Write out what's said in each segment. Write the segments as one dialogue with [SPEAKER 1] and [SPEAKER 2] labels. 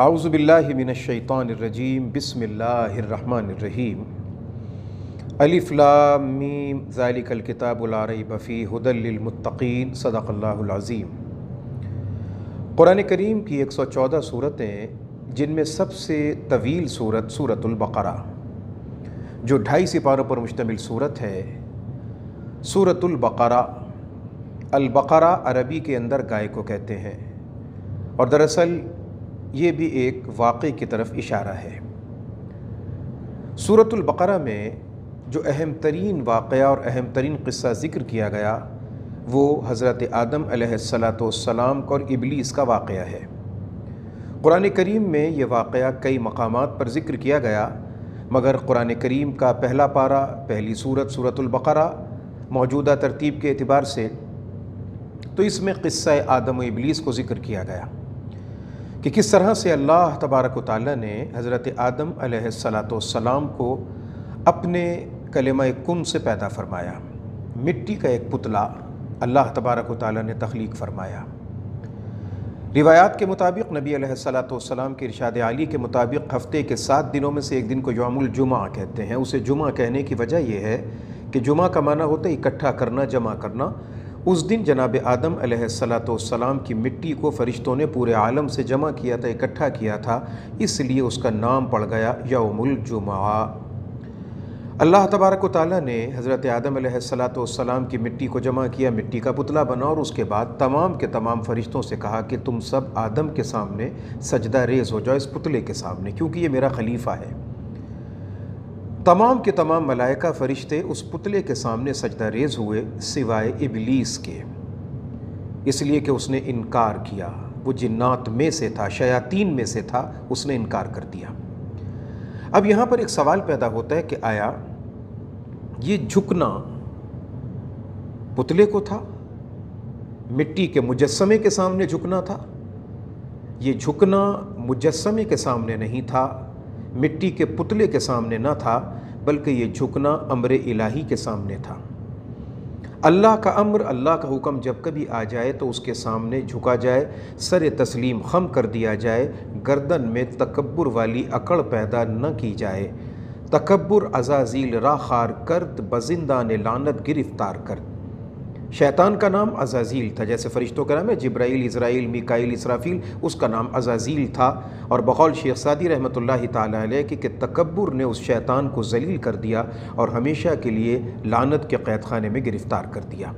[SPEAKER 1] اعوذ باللہ من الشیطان الرجیم بسم اللہ الرحمن الرحیم الف لام میم ذالک الکتاب لا ریب فیہ ھدی للمتقین صدق اللہ العظیم۔ قرآن کریم کی 114 صورتیں، جن میں سب سے طویل صورت سورۃ البقرہ جو 2.5 سپاروں پر مشتمل صورت ہے۔ سورۃ البقرہ، البقرہ عربی کے اندر گائے کو کہتے ہیں، اور دراصل یہ بھی ایک واقعے کی طرف اشارہ ہے۔ سورۃ البقرہ میں جو اہم ترین واقعہ اور اہم ترین قصہ ذکر کیا گیا وہ حضرت آدم علیہ السلام اور ابلیس کا واقعہ ہے۔ قرآن کریم میں یہ واقعہ کئی مقامات پر ذکر کیا گیا، مگر قرآن کریم کا پہلا پارہ، پہلی سورت سورۃ البقرہ موجودہ ترتیب کے اعتبار سے تو اس میں قصہ آدم و ابلیس کو ذکر کیا گیا کہ کس طرح سے اللہ تبارک و تعالیٰ نے حضرت آدم علیہ السلام کو اپنے کلمہ کن سے پیدا فرمایا۔ مٹی کا ایک پتلا اللہ تبارک و تعالیٰ نے تخلیق فرمایا۔ روایات کے مطابق نبی علیہ السلام کے ارشاد عالی کے مطابق ہفتے کے 7 دنوں میں سے ایک دن کو یوم الجمعہ کہتے ہیں۔ اسے جمعہ کہنے کی وجہ یہ ہے کہ جمعہ کا معنی ہوتا ہے اکٹھا کرنا، جمع کرنا۔ اس دن جناب آدم علیہ السلام کی مٹی کو فرشتوں نے پورے عالم سے جمع کیا تھا، اکٹھا کیا تھا، اس لیے اس کا نام پڑ گیا یوم الجمعہ۔ اللہ تبارک و تعالیٰ نے حضرت آدم علیہ السلام کی مٹی کو جمع کیا، مٹی کا پتلا بنا، اور اس کے بعد تمام کے تمام فرشتوں سے کہا کہ تم سب آدم کے سامنے سجدہ ریز ہو جاؤ، اس پتلے کے سامنے، کیونکہ یہ میرا خلیفہ ہے۔ تمام کے تمام ملائکہ فرشتے اس پتلے کے سامنے سجدہ ریز ہوئے سوائے ابلیس کے، اس لیے کہ اس نے انکار کیا۔ وہ جنات میں سے تھا، شیاطین میں سے تھا، اس نے انکار کر دیا۔ اب یہاں پر ایک سوال پیدا ہوتا ہے کہ آیا یہ جھکنا پتلے کو تھا؟ مٹی کے مجسمے کے سامنے جھکنا تھا؟ یہ جھکنا مجسمے کے سامنے نہیں تھا، مٹی کے پتلے کے سامنے نہ تھا، بلکہ یہ جھکنا امر الہی کے سامنے تھا۔ اللہ کا امر، اللہ کا حکم جب کبھی آ جائے تو اس کے سامنے جھکا جائے، سر تسلیم خم کر دیا جائے، گردن میں تکبر والی اکڑ پیدا نہ کی جائے۔ تکبر عزازیل را خار کرد، بزندان لعنت گرفتار کرد۔ شیطان کا نام عزازیل تھا، جیسے فرشتوں کا نام ہے جبرائیل، اسرائیل، میکائیل، اسرافیل، اس کا نام عزازیل تھا۔ اور بقول شیخ سعدی رحمۃ اللہ تعالیٰ علیہ کہ تکبر نے اس شیطان کو ذلیل کر دیا اور ہمیشہ کے لیے لعنت کے قید خانے میں گرفتار کر دیا۔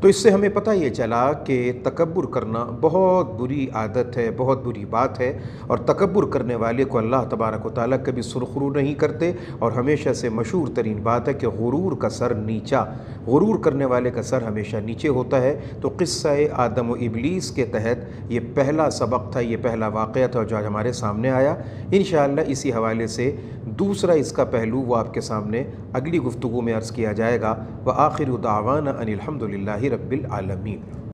[SPEAKER 1] تو اس سے ہمیں پتہ یہ چلا کہ تکبر کرنا بہت بری عادت ہے، بہت بری بات ہے، اور تکبر کرنے والے کو اللہ تبارک و تعالیٰ کبھی سرخرو نہیں کرتے، اور ہمیشہ سے مشہور ترین بات ہے کہ غرور کا سر نیچا، غرور کرنے والے کا سر ہمیشہ نیچے ہوتا ہے۔ تو قصہ آدم و ابلیس کے تحت یہ پہلا سبق تھا، یہ پہلا واقعہ تھا جو آج ہمارے سامنے آیا۔ انشاءاللہ اسی حوالے سے دوسرا اس کا پہلو وہ آپ کے سامنے اگلی گفتگو میں عرض کیا جائے گا۔ وآخر دعوانا ان الحمد للہ رب العالمین۔